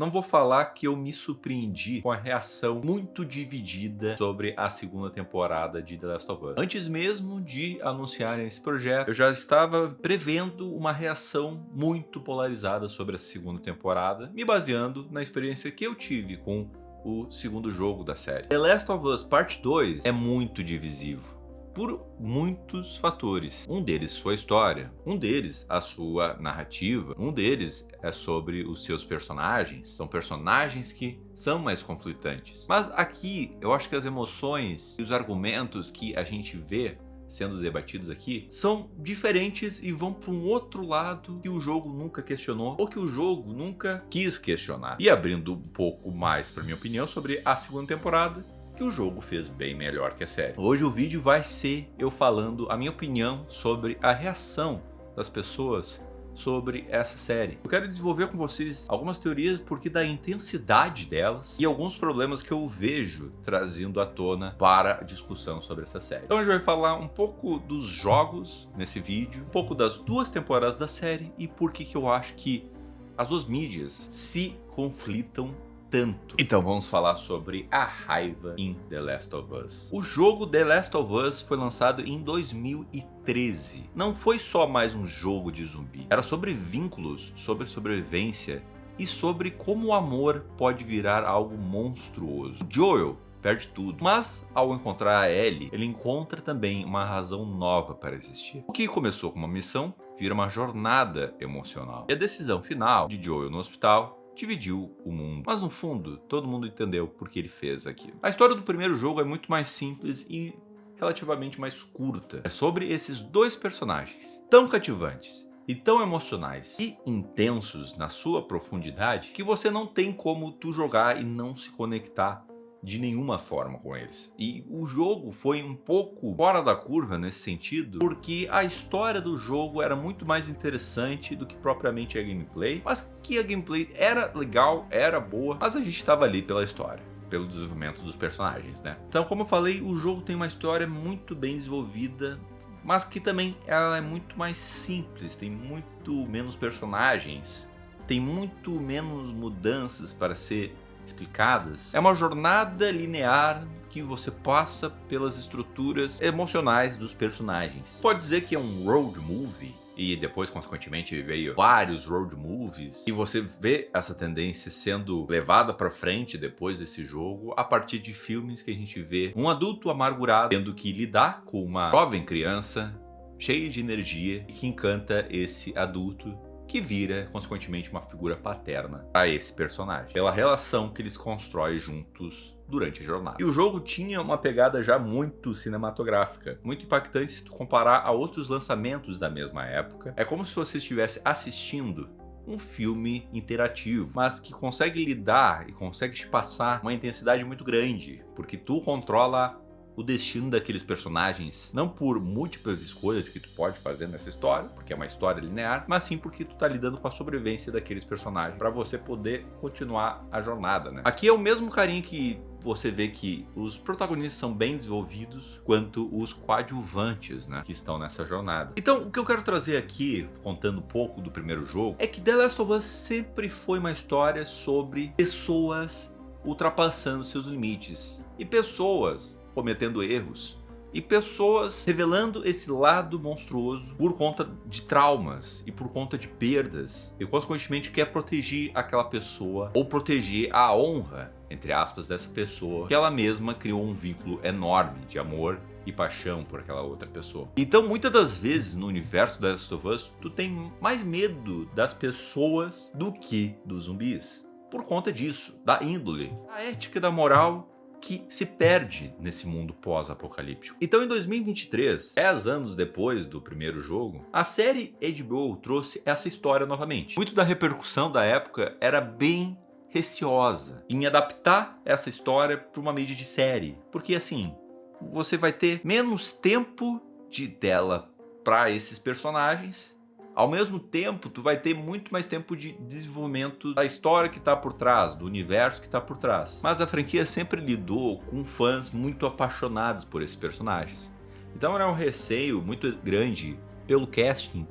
Não vou falar que eu me surpreendi com a reação muito dividida sobre a segunda temporada de The Last of Us. Antes mesmo de anunciarem esse projeto, eu já estava prevendo uma reação muito polarizada sobre a segunda temporada, me baseando na experiência que eu tive com o segundo jogo da série. The Last of Us Parte 2 é muito divisivo por muitos fatores. Um deles sua história, um deles a sua narrativa, um deles é sobre os seus personagens. São personagens que são mais conflitantes. Mas aqui eu acho que as emoções e os argumentos que a gente vê sendo debatidos aqui são diferentes e vão para um outro lado que o jogo nunca questionou ou que o jogo nunca quis questionar. E abrindo um pouco mais para minha opinião sobre a segunda temporada, que o jogo fez bem melhor que a série. Hoje o vídeo vai ser eu falando a minha opinião sobre a reação das pessoas sobre essa série. Eu quero desenvolver com vocês algumas teorias porque da intensidade delas e alguns problemas que eu vejo trazendo à tona para a discussão sobre essa série. Então a gente vai falar um pouco dos jogos nesse vídeo, um pouco das duas temporadas da série e por que eu acho que as duas mídias se conflitam tanto. Então vamos falar sobre a raiva em The Last of Us. O jogo The Last of Us foi lançado em 2013. Não foi só mais um jogo de zumbi. Era sobre vínculos, sobre sobrevivência e sobre como o amor pode virar algo monstruoso. O Joel perde tudo, mas ao encontrar a Ellie, ele encontra também uma razão nova para existir. O que começou como uma missão vira uma jornada emocional. E a decisão final de Joel no hospital dividiu o mundo, mas no fundo todo mundo entendeu por que ele fez aquilo. A história do primeiro jogo é muito mais simples e relativamente mais curta. É sobre esses dois personagens tão cativantes e tão emocionais e intensos na sua profundidade que você não tem como tu jogar e não se conectar de nenhuma forma com eles. E o jogo foi um pouco fora da curva nesse sentido, porque a história do jogo era muito mais interessante do que propriamente a gameplay, mas que a gameplay era legal, era boa, mas a gente estava ali pela história, pelo desenvolvimento dos personagens, né? Então, como eu falei, o jogo tem uma história muito bem desenvolvida, mas que também ela é muito mais simples, tem muito menos personagens, tem muito menos mudanças para ser explicadas. É uma jornada linear que você passa pelas estruturas emocionais dos personagens. Pode dizer que é um road movie, e depois consequentemente veio vários road movies, e você vê essa tendência sendo levada para frente depois desse jogo a partir de filmes que a gente vê um adulto amargurado tendo que lidar com uma jovem criança cheia de energia que encanta esse adulto, que vira, consequentemente, uma figura paterna a esse personagem, pela relação que eles constroem juntos durante a jornada. E o jogo tinha uma pegada já muito cinematográfica, muito impactante se tu comparar a outros lançamentos da mesma época. É como se você estivesse assistindo um filme interativo, mas que consegue lidar e consegue te passar uma intensidade muito grande, porque tu controla o destino daqueles personagens, não por múltiplas escolhas que tu pode fazer nessa história, porque é uma história linear, mas sim porque tu tá lidando com a sobrevivência daqueles personagens para você poder continuar a jornada, né? Aqui é o mesmo carinho que você vê que os protagonistas são bem desenvolvidos quanto os coadjuvantes, né, que estão nessa jornada. Então, o que eu quero trazer aqui, contando um pouco do primeiro jogo, é que The Last of Us sempre foi uma história sobre pessoas ultrapassando seus limites e pessoas cometendo erros e pessoas revelando esse lado monstruoso por conta de traumas e por conta de perdas e consequentemente quer proteger aquela pessoa ou proteger a honra, entre aspas, dessa pessoa que ela mesma criou um vínculo enorme de amor e paixão por aquela outra pessoa. Então muitas das vezes no universo da Last of Us tu tem mais medo das pessoas do que dos zumbis por conta disso, da índole, da ética, da moral que se perde nesse mundo pós-apocalíptico. Então em 2023, 10 anos depois do primeiro jogo, a série HBO trouxe essa história novamente. Muito da repercussão da época era bem receosa em adaptar essa história para uma mídia de série, porque assim, você vai ter menos tempo de tela para esses personagens. Ao mesmo tempo, tu vai ter muito mais tempo de desenvolvimento da história que está por trás, do universo que está por trás. Mas a franquia sempre lidou com fãs muito apaixonados por esses personagens. Então era um receio muito grande pelo casting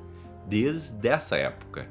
desde essa época.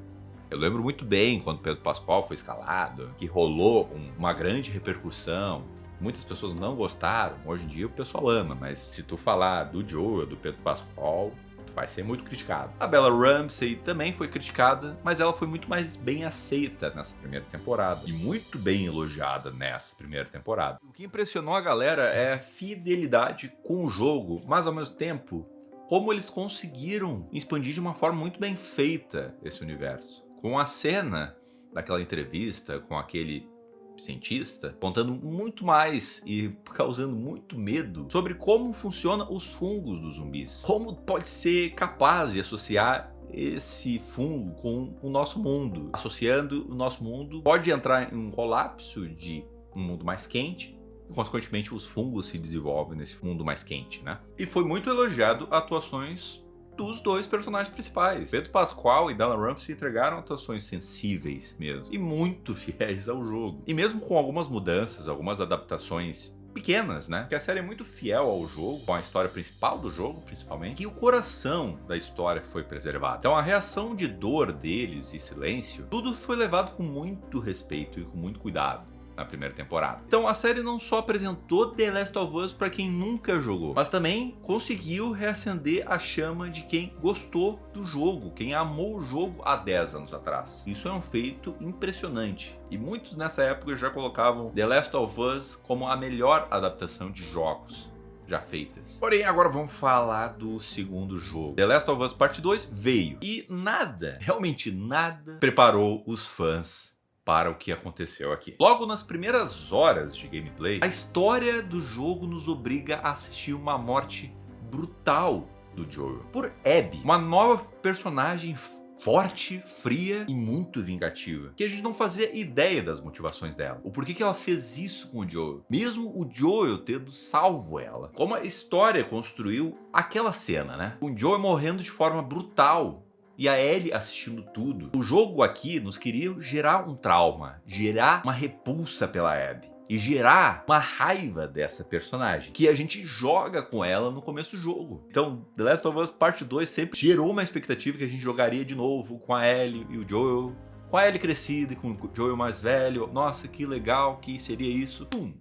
Eu lembro muito bem quando Pedro Pascal foi escalado, que rolou uma grande repercussão. Muitas pessoas não gostaram, hoje em dia o pessoal ama, mas se tu falar do Joel, do Pedro Pascal, tu vai ser muito criticado. A Bella Ramsey também foi criticada, mas ela foi muito mais bem aceita nessa primeira temporada e muito bem elogiada nessa primeira temporada. O que impressionou a galera é a fidelidade com o jogo, mas ao mesmo tempo, como eles conseguiram expandir de uma forma muito bem feita esse universo. Com a cena daquela entrevista com aquele cientista, contando muito mais e causando muito medo sobre como funcionam os fungos dos zumbis. Como pode ser capaz de associar esse fungo com o nosso mundo. Associando o nosso mundo, pode entrar em um colapso de um mundo mais quente, e consequentemente os fungos se desenvolvem nesse mundo mais quente, né? E foi muito elogiado atuações dos dois personagens principais. Pedro Pascal e Bella Ramsey entregaram atuações sensíveis mesmo, e muito fiéis ao jogo. E mesmo com algumas mudanças, algumas adaptações pequenas, né? Porque a série é muito fiel ao jogo, com a história principal do jogo, principalmente, e o coração da história foi preservado. Então a reação de dor deles e silêncio, tudo foi levado com muito respeito e com muito cuidado na primeira temporada. Então a série não só apresentou The Last of Us para quem nunca jogou, mas também conseguiu reacender a chama de quem gostou do jogo, quem amou o jogo há 10 anos atrás. Isso é um feito impressionante. E muitos nessa época já colocavam The Last of Us como a melhor adaptação de jogos já feitas. Porém, agora vamos falar do segundo jogo. The Last of Us Parte 2 veio e nada, realmente nada, preparou os fãs para o que aconteceu aqui. Logo nas primeiras horas de gameplay, a história do jogo nos obriga a assistir uma morte brutal do Joel por Abby, uma nova personagem forte, fria e muito vingativa, que a gente não fazia ideia das motivações dela, o porquê que ela fez isso com o Joel, mesmo o Joel tendo salvo ela. Como a história construiu aquela cena, né? O Joel morrendo de forma brutal e a Ellie assistindo tudo. O jogo aqui nos queria gerar um trauma, gerar uma repulsa pela Abby e gerar uma raiva dessa personagem, que a gente joga com ela no começo do jogo. Então, The Last of Us Parte 2 sempre gerou uma expectativa que a gente jogaria de novo com a Ellie e o Joel, com a Ellie crescida e com o Joel mais velho. Nossa, que legal que seria isso. Pum!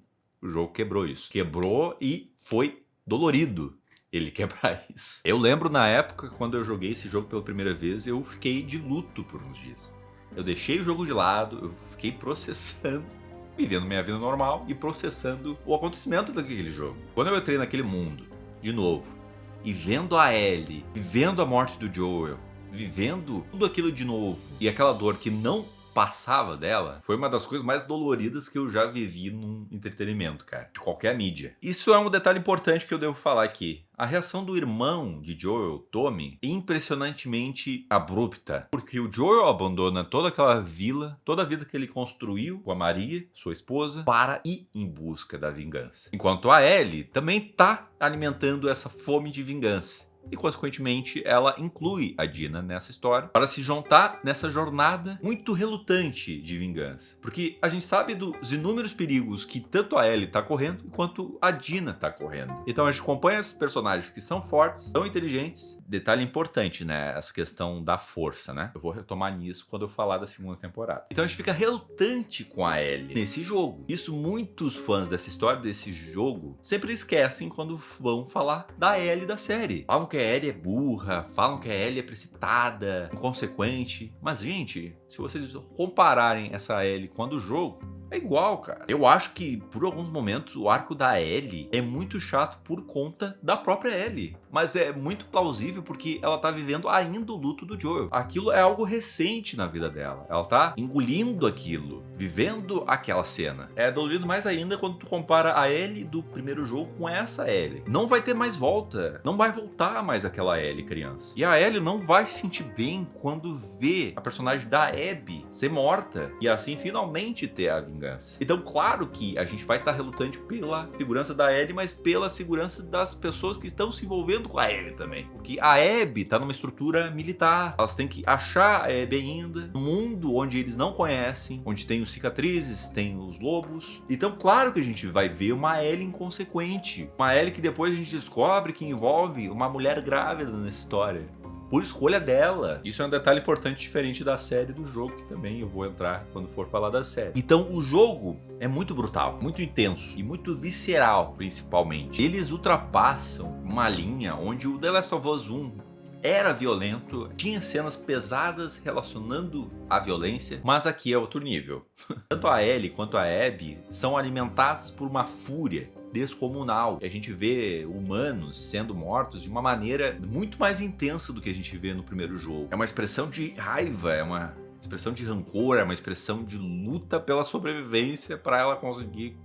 O jogo quebrou isso. Quebrou e foi dolorido ele quebrar isso. Eu lembro na época, quando eu joguei esse jogo pela primeira vez, eu fiquei de luto por uns dias. Eu deixei o jogo de lado, eu fiquei processando, vivendo minha vida normal e processando o acontecimento daquele jogo. Quando eu entrei naquele mundo, de novo, e vendo a Ellie, vivendo a morte do Joel, vivendo tudo aquilo de novo, e aquela dor que não passava dela, foi uma das coisas mais doloridas que eu já vivi num entretenimento, cara, de qualquer mídia. Isso é um detalhe importante que eu devo falar aqui. A reação do irmão de Joel, Tommy, é impressionantemente abrupta, porque o Joel abandona toda aquela vila, toda a vida que ele construiu com a Maria, sua esposa, para ir em busca da vingança. Enquanto a Ellie também tá alimentando essa fome de vingança. E, consequentemente, ela inclui a Dina nessa história para se juntar nessa jornada muito relutante de vingança. Porque a gente sabe dos inúmeros perigos que tanto a Ellie tá correndo quanto a Dina tá correndo. Então a gente acompanha esses personagens que são fortes, são inteligentes. Detalhe importante, né? Essa questão da força, né? Eu vou retomar nisso quando eu falar da segunda temporada. Então a gente fica relutante com a Ellie nesse jogo. Isso muitos fãs dessa história, desse jogo, sempre esquecem quando vão falar da Ellie da série. Falam que a Ellie é burra, falam que a Ellie é precipitada, inconsequente. Mas, gente, se vocês compararem essa Ellie com a do jogo, é igual, cara. Eu acho que, por alguns momentos, o arco da Ellie é muito chato por conta da própria Ellie. Mas é muito plausível porque ela tá vivendo ainda o luto do Joel. Aquilo é algo recente na vida dela. Ela tá engolindo aquilo, vivendo aquela cena. É dolorido mais ainda quando tu compara a Ellie do primeiro jogo com essa Ellie. Não vai ter mais volta. Não vai voltar mais aquela Ellie criança. E a Ellie não vai se sentir bem quando vê a personagem da Abby ser morta e assim finalmente ter a vingança. Então, claro que a gente vai estar relutante pela segurança da Ellie, mas pela segurança das pessoas que estão se envolvendo com a Ellie também. Porque a Abby tá numa estrutura militar. Elas têm que achar a Abby ainda, num mundo onde eles não conhecem, onde tem os cicatrizes, tem os lobos. Então, claro que a gente vai ver uma Ellie inconsequente. Uma Ellie que depois a gente descobre que envolve uma mulher grávida nessa história. por escolha dela. Isso é um detalhe importante, diferente da série do jogo, que também eu vou entrar quando for falar da série. Então o jogo é muito brutal, muito intenso e muito visceral, principalmente. Eles ultrapassam uma linha onde o The Last of Us 1 era violento, tinha cenas pesadas relacionando a violência, mas aqui é outro nível. Tanto a Ellie quanto a Abby são alimentadas por uma fúria descomunal. A gente vê humanos sendo mortos de uma maneira muito mais intensa do que a gente vê no primeiro jogo. É uma expressão de raiva, é uma expressão de rancor, é uma expressão de luta pela sobrevivência para ela conseguir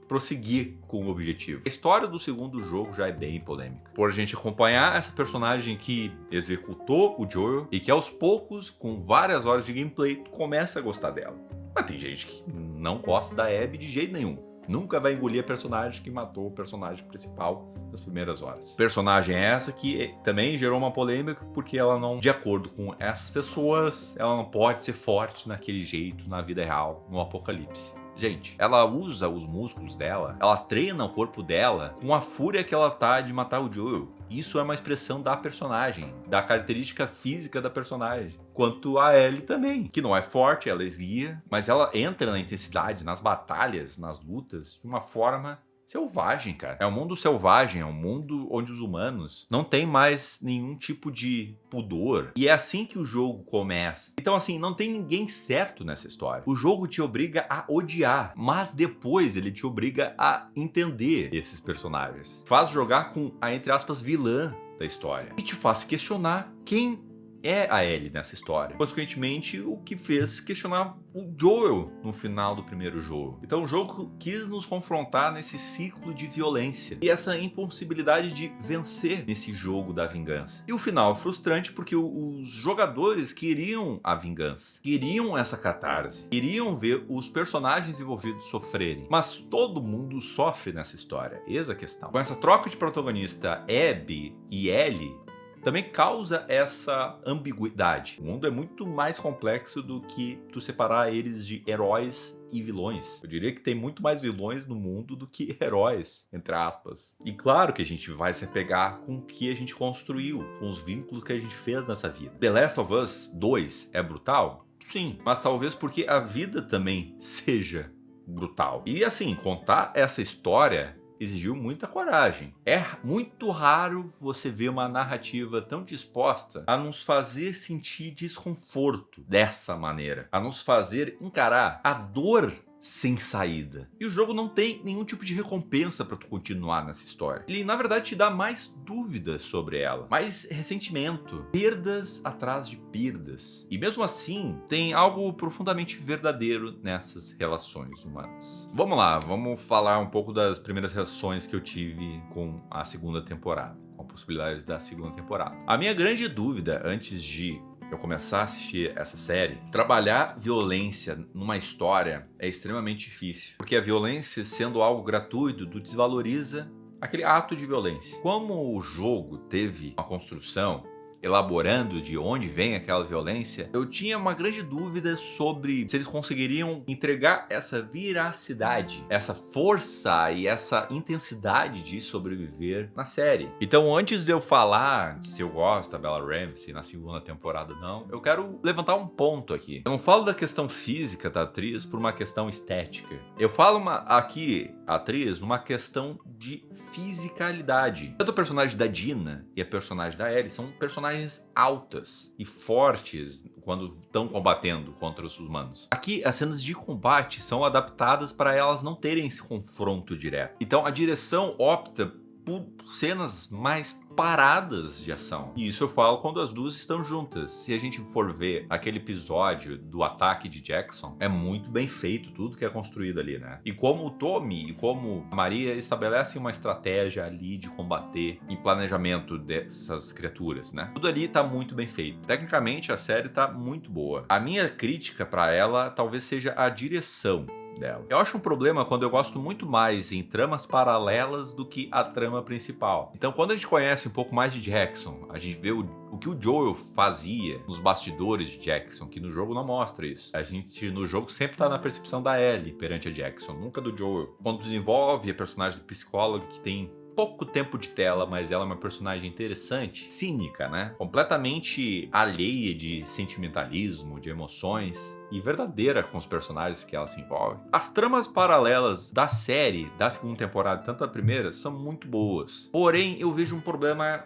prosseguir com o objetivo. A história do segundo jogo já é bem polêmica, por a gente acompanhar essa personagem que executou o Joel e que aos poucos, com várias horas de gameplay, tu começa a gostar dela. Mas tem gente que não gosta da Abby de jeito nenhum. Nunca vai engolir a personagem que matou o personagem principal nas primeiras horas. Personagem essa que também gerou uma polêmica porque ela não, de acordo com essas pessoas, ela não pode ser forte naquele jeito na vida real, no apocalipse. Gente, ela usa os músculos dela, ela treina o corpo dela com a fúria que ela tá de matar o Joel. Isso é uma expressão da personagem, da característica física da personagem. Quanto a Ellie também, que não é forte, ela é esguia, mas ela entra na intensidade, nas batalhas, nas lutas, de uma forma selvagem, cara. É um mundo selvagem, é um mundo onde os humanos não têm mais nenhum tipo de pudor. E é assim que o jogo começa. Então, assim, não tem ninguém certo nessa história. O jogo te obriga a odiar, mas depois ele te obriga a entender esses personagens. Faz jogar com a, entre aspas, vilã da história. E te faz questionar quem é a Ellie nessa história. Consequentemente, o que fez questionar o Joel no final do primeiro jogo. Então o jogo quis nos confrontar nesse ciclo de violência e essa impossibilidade de vencer nesse jogo da vingança. E o final é frustrante porque os jogadores queriam a vingança, queriam essa catarse, queriam ver os personagens envolvidos sofrerem. Mas todo mundo sofre nessa história, eis a questão. Com essa troca de protagonista Abby e Ellie, também causa essa ambiguidade. O mundo é muito mais complexo do que tu separar eles de heróis e vilões. Eu diria que tem muito mais vilões no mundo do que heróis, entre aspas. E claro que a gente vai se apegar com o que a gente construiu, com os vínculos que a gente fez nessa vida. The Last of Us 2 é brutal? Sim, mas talvez porque a vida também seja brutal. E assim, contar essa história exigiu muita coragem. É muito raro você ver uma narrativa tão disposta a nos fazer sentir desconforto dessa maneira, a nos fazer encarar a dor sem saída. E o jogo não tem nenhum tipo de recompensa para tu continuar nessa história. Ele, na verdade, te dá mais dúvidas sobre ela, mais ressentimento, perdas atrás de perdas. E mesmo assim, tem algo profundamente verdadeiro nessas relações humanas. Vamos lá, vamos falar um pouco das primeiras reações que eu tive com a segunda temporada, com a possibilidade da segunda temporada. A minha grande dúvida antes de eu começar a assistir essa série, trabalhar violência numa história é extremamente difícil, porque a violência, sendo algo gratuito, tu desvaloriza aquele ato de violência. Como o jogo teve uma construção elaborando de onde vem aquela violência, eu tinha uma grande dúvida sobre se eles conseguiriam entregar essa veracidade, essa força e essa intensidade de sobreviver na série. Então, antes de eu falar se eu gosto da Bella Ramsey na segunda temporada não, eu quero levantar um ponto aqui. Eu não falo da questão física da atriz por uma questão estética. Eu falo aqui, a atriz, numa questão de fisicalidade. Tanto o personagem da Dina e a personagem da Ellie são personagens altas e fortes quando estão combatendo contra os humanos. Aqui, as cenas de combate são adaptadas para elas não terem esse confronto direto. Então, a direção opta por cenas mais paradas de ação. E isso eu falo quando as duas estão juntas. Se a gente for ver aquele episódio do ataque de Jackson, é muito bem feito tudo que é construído ali, né? E como o Tommy e como a Maria estabelecem uma estratégia ali de combater e planejamento dessas criaturas, né? Tudo ali tá muito bem feito. Tecnicamente, a série tá muito boa. A minha crítica para ela talvez seja a direção dela. Eu acho um problema quando eu gosto muito mais em tramas paralelas do que a trama principal. Então, quando a gente conhece um pouco mais de Jackson, a gente vê o que o Joel fazia nos bastidores de Jackson, que no jogo não mostra isso. A gente, no jogo, sempre tá na percepção da Ellie perante a Jackson, nunca do Joel. Quando desenvolve a personagem do psicólogo que tem pouco tempo de tela, mas ela é uma personagem interessante, cínica, né? Completamente alheia de sentimentalismo, de emoções e verdadeira com os personagens que ela se envolve. As tramas paralelas da série, da segunda temporada, tanto da primeira, são muito boas. Porém, eu vejo um problema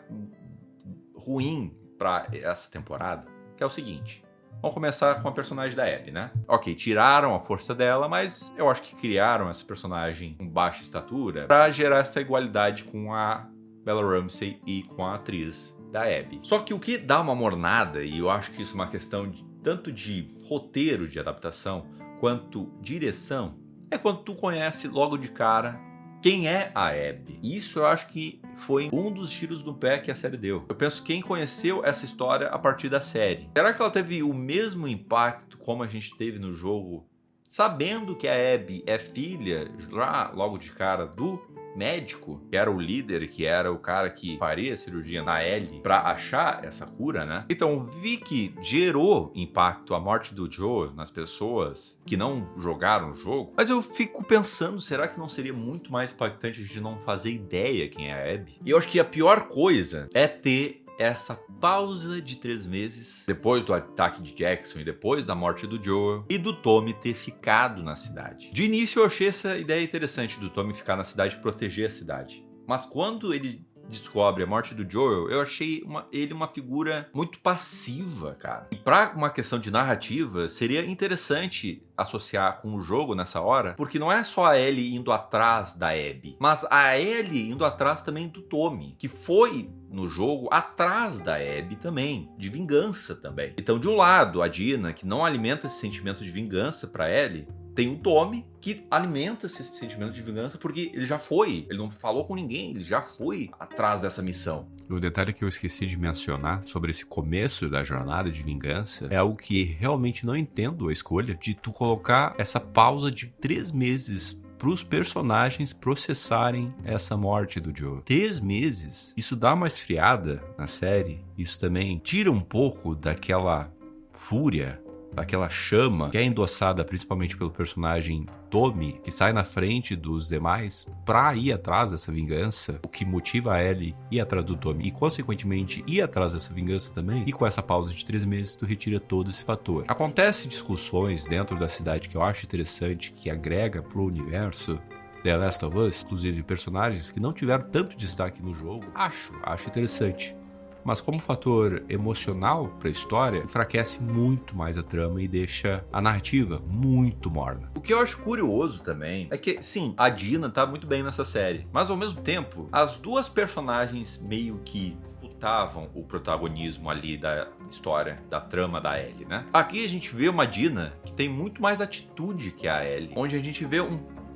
ruim pra essa temporada, que é o seguinte. Vamos começar com a personagem da Abby, né? Ok, tiraram a força dela, mas eu acho que criaram essa personagem com baixa estatura pra gerar essa igualdade com a Bella Ramsey e com a atriz da Abby. Só que o que dá uma mornada, e eu acho que isso é uma questão tanto de roteiro de adaptação quanto direção, é quando tu conhece logo de cara quem é a Abby. Isso eu acho que foi um dos tiros no pé que a série deu. Eu penso quem conheceu essa história a partir da série. Será que ela teve o mesmo impacto como a gente teve no jogo, sabendo que a Abby é filha, lá logo de cara, do médico, que era o líder, que era o cara que faria a cirurgia na Ellie pra achar essa cura, né? Então vi que gerou impacto a morte do Joe nas pessoas que não jogaram o jogo, mas eu fico pensando, será que não seria muito mais impactante a gente não fazer ideia quem é a Abby? E eu acho que a pior coisa é ter essa pausa de 3 meses depois do ataque de Jackson e depois da morte do Joel e do Tommy ter ficado na cidade. De início eu achei essa ideia interessante do Tommy ficar na cidade e proteger a cidade. Mas quando ele descobre a morte do Joel, eu achei ele uma figura muito passiva, cara. E pra uma questão de narrativa, seria interessante associar com o jogo nessa hora, porque não é só a Ellie indo atrás da Abby, mas a Ellie indo atrás também do Tommy, que foi no jogo atrás da Abby também, de vingança também. Então, de um lado, a Dina, que não alimenta esse sentimento de vingança pra Ellie, tem o Tommy, que alimenta esse sentimento de vingança porque ele já foi, ele não falou com ninguém, ele já foi atrás dessa missão. O detalhe que eu esqueci de mencionar sobre esse começo da jornada de vingança é algo que realmente não entendo a escolha de tu colocar essa pausa de 3 meses para os personagens processarem essa morte do Joe. 3 meses, isso dá uma esfriada na série, isso também tira um pouco daquela fúria, daquela chama que é endossada principalmente pelo personagem Tommy, que sai na frente dos demais pra ir atrás dessa vingança, o que motiva a Ellie ir atrás do Tommy e consequentemente ir atrás dessa vingança também. E com essa pausa de 3 meses tu retira todo esse fator. Acontecem discussões dentro da cidade que eu acho interessante, que agrega pro universo The Last of Us, inclusive personagens que não tiveram tanto destaque no jogo. Acho interessante. Mas como fator emocional para a história, enfraquece muito mais a trama e deixa a narrativa muito morna. O que eu acho curioso também é que, sim, a Dina tá muito bem nessa série, mas ao mesmo tempo, as duas personagens meio que disputavam o protagonismo ali da história, da trama da Ellie, né? Aqui a gente vê uma Dina que tem muito mais atitude que a Ellie, onde a gente vê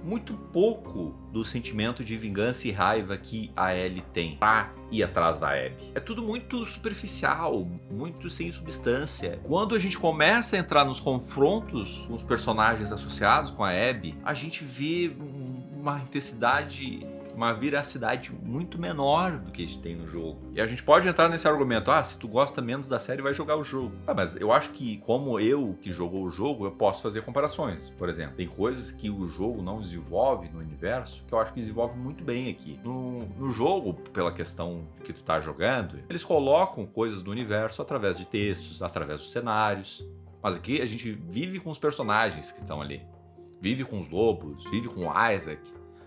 muito pouco do sentimento de vingança e raiva que a Ellie tem pra ir atrás da Abby. É tudo muito superficial, muito sem substância. Quando a gente começa a entrar nos confrontos com os personagens associados com a Abby, a gente vê uma intensidade, uma veracidade muito menor do que a gente tem no jogo. E a gente pode entrar nesse argumento, se tu gosta menos da série, vai jogar o jogo. Mas eu acho que, como eu que jogou o jogo, eu posso fazer comparações. Por exemplo, tem coisas que o jogo não desenvolve no universo, que eu acho que desenvolve muito bem aqui. No jogo, pela questão que tu tá jogando, eles colocam coisas do universo através de textos, através dos cenários. Mas aqui a gente vive com os personagens que estão ali. Vive com os lobos, vive com o Isaac,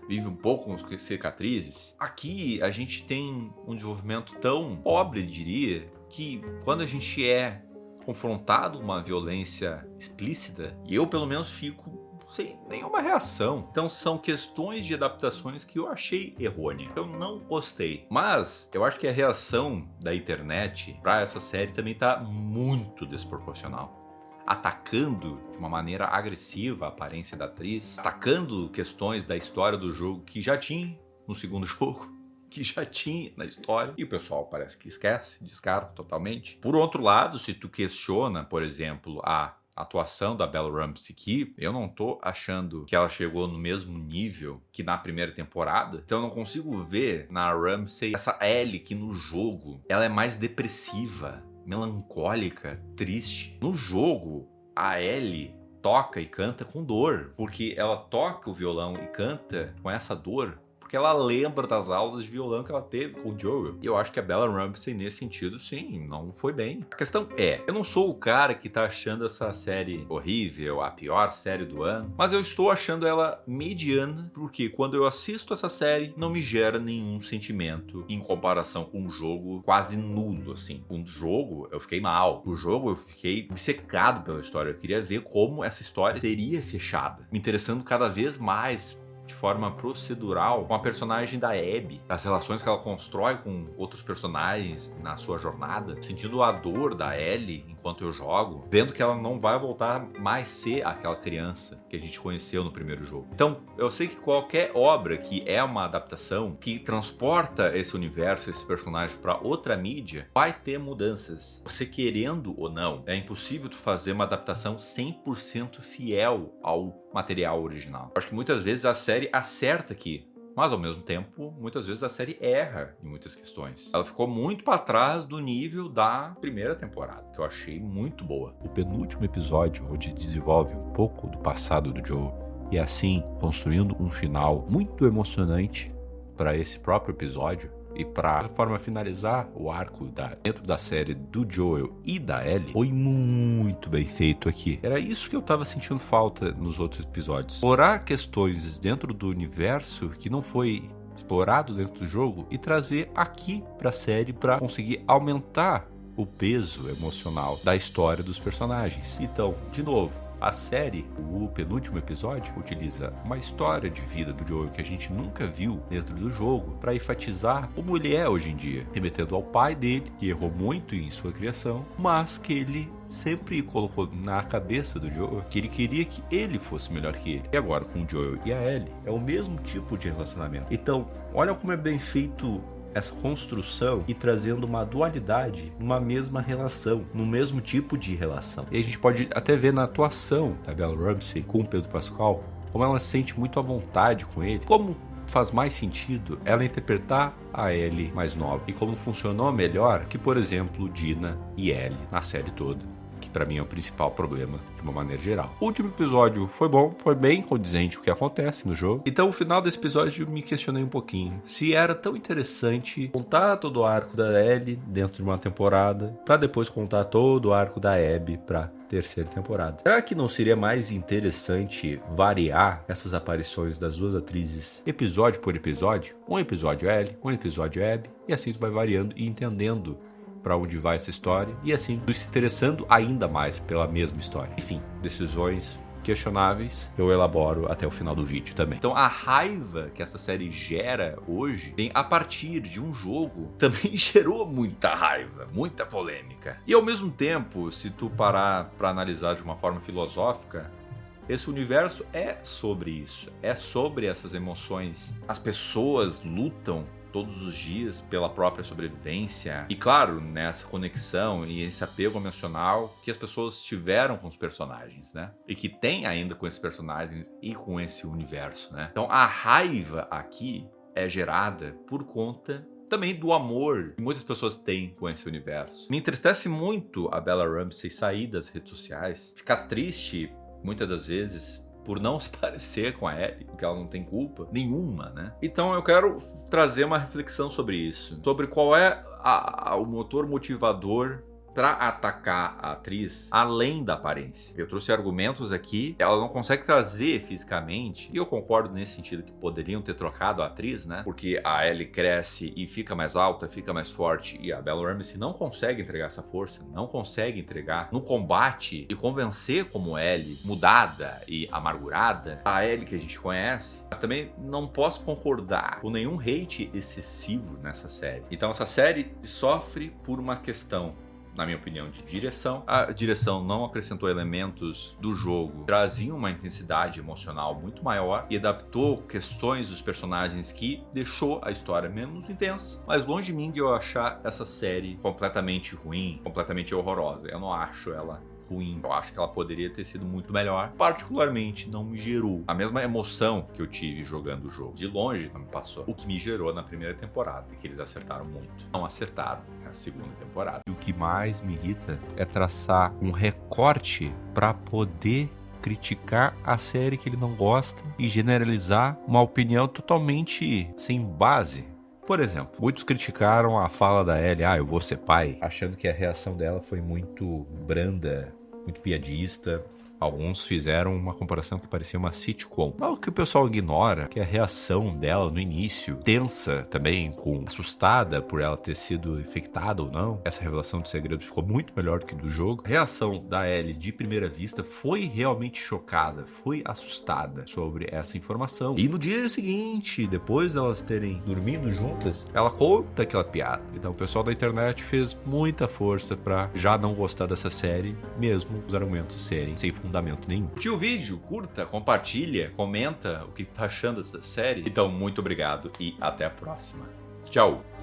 vive um pouco com as cicatrizes. Aqui a gente tem um desenvolvimento tão pobre, diria, que quando a gente é confrontado com uma violência explícita, eu pelo menos fico sem nenhuma reação. Então são questões de adaptações que eu achei errônea. Eu não gostei. Mas eu acho que a reação da internet pra essa série também tá muito desproporcional. Atacando de uma maneira agressiva a aparência da atriz, atacando questões da história do jogo que já tinha no segundo jogo, que já tinha na história, e o pessoal parece que esquece, descarta totalmente. Por outro lado, se tu questiona, por exemplo, a atuação da Bella Ramsey, que eu não tô achando que ela chegou no mesmo nível que na primeira temporada, então eu não consigo ver na Ramsey essa Ellie que no jogo ela é mais depressiva, melancólica, triste. No jogo, a Ellie toca e canta com dor, porque ela toca o violão e canta com essa dor, porque porque ela lembra das aulas de violão que ela teve com o Joel. E eu acho que a Bella Ramsey, nesse sentido, sim, não foi bem. A questão é, eu não sou o cara que tá achando essa série horrível, a pior série do ano, mas eu estou achando ela mediana, porque quando eu assisto essa série, não me gera nenhum sentimento em comparação com um jogo quase nulo, assim. Com o jogo, eu fiquei mal. O jogo, eu fiquei obcecado pela história. Eu queria ver como essa história seria fechada, me interessando cada vez mais de forma procedural com a personagem da Abby, as relações que ela constrói com outros personagens na sua jornada, sentindo a dor da Ellie enquanto eu jogo, vendo que ela não vai voltar mais ser aquela criança que a gente conheceu no primeiro jogo. Então, eu sei que qualquer obra que é uma adaptação, que transporta esse universo, esse personagem para outra mídia, vai ter mudanças. Você querendo ou não, é impossível tu fazer uma adaptação 100% fiel ao material original. Eu acho que muitas vezes a série acerta aqui, mas ao mesmo tempo, muitas vezes a série erra em muitas questões. Ela ficou muito para trás do nível da primeira temporada, que eu achei muito boa. O penúltimo episódio, onde desenvolve um pouco do passado do Joe, e assim construindo um final muito emocionante para esse próprio episódio, e para de forma finalizar o arco dentro da série do Joel e da Ellie, foi muito bem feito aqui. Era isso que eu tava sentindo falta nos outros episódios. Explorar questões dentro do universo que não foi explorado dentro do jogo e trazer aqui pra série para conseguir aumentar o peso emocional da história dos personagens. Então, de novo, a série, o penúltimo episódio, utiliza uma história de vida do Joel que a gente nunca viu dentro do jogo para enfatizar como ele é hoje em dia, remetendo ao pai dele, que errou muito em sua criação, mas que ele sempre colocou na cabeça do Joel que ele queria que ele fosse melhor que ele. E agora, com o Joel e a Ellie, é o mesmo tipo de relacionamento. Então, olha como é bem feito essa construção e trazendo uma dualidade numa mesma relação, no mesmo tipo de relação. E a gente pode até ver na atuação da Bella Ramsey com o Pedro Pascal, como ela se sente muito à vontade com ele, como faz mais sentido ela interpretar a Ellie mais nova e como funcionou melhor que, por exemplo, Dina e Ellie na série toda. Que pra mim é o principal problema de uma maneira geral. O último episódio foi bom, foi bem condizente com o que acontece no jogo. Então, no final desse episódio, eu me questionei um pouquinho se era tão interessante contar todo o arco da Ellie dentro de uma temporada, pra depois contar todo o arco da Abby pra terceira temporada. Será que não seria mais interessante variar essas aparições das duas atrizes episódio por episódio? Um episódio Ellie, um episódio Abby, e assim tu vai variando e entendendo para onde vai essa história e assim se interessando ainda mais pela mesma história. Enfim, decisões questionáveis eu elaboro até o final do vídeo também. Então a raiva que essa série gera hoje vem a partir de um jogo que também gerou muita raiva, muita polêmica. E ao mesmo tempo, se tu parar para analisar de uma forma filosófica, esse universo é sobre isso, é sobre essas emoções. As pessoas lutam todos os dias pela própria sobrevivência. E claro, nessa conexão e esse apego emocional que as pessoas tiveram com os personagens, né? E que tem ainda com esses personagens e com esse universo, né? Então a raiva aqui é gerada por conta também do amor que muitas pessoas têm com esse universo. Me entristece muito a Bella Ramsey sair das redes sociais, ficar triste muitas das vezes por não se parecer com a Ellie, porque ela não tem culpa nenhuma, né? Então eu quero trazer uma reflexão sobre isso, sobre qual é o motor motivador para atacar a atriz além da aparência. Eu trouxe argumentos aqui, ela não consegue trazer fisicamente, e eu concordo nesse sentido que poderiam ter trocado a atriz, né? Porque a Ellie cresce e fica mais alta, fica mais forte, e a Bella Ramsey não consegue entregar essa força, não consegue entregar no combate e convencer como Ellie, mudada e amargurada, a Ellie que a gente conhece. Mas também não posso concordar com nenhum hate excessivo nessa série. Então essa série sofre por uma questão, na minha opinião, de direção. A direção não acrescentou elementos do jogo, trazia uma intensidade emocional muito maior e adaptou questões dos personagens que deixou a história menos intensa. Mas longe de mim de eu achar essa série completamente ruim, completamente horrorosa. Eu não acho ela ruim, eu acho que ela poderia ter sido muito melhor. Particularmente não me gerou a mesma emoção que eu tive jogando o jogo. De longe não me passou o que me gerou na primeira temporada, e que eles acertaram muito. Não acertaram na segunda temporada. E o que mais me irrita é traçar um recorte para poder criticar a série que ele não gosta e generalizar uma opinião totalmente sem base. Por exemplo, muitos criticaram a fala da Ellie, eu vou ser pai, achando que a reação dela foi muito branda, muito piadista. Alguns fizeram uma comparação que parecia uma sitcom. Algo que o pessoal ignora, que a reação dela no início, tensa também, assustada por ela ter sido infectada ou não. Essa revelação de segredo ficou muito melhor do que do jogo. A reação da Ellie de primeira vista foi realmente chocada, foi assustada sobre essa informação. E no dia seguinte, depois delas terem dormido juntas, ela conta aquela piada. Então o pessoal da internet fez muita força pra já não gostar dessa série, mesmo os argumentos serem sem fundamento nenhum. Curtiu o vídeo? Curta, compartilha, comenta o que tá achando dessa série. Então, muito obrigado e até a próxima. Tchau!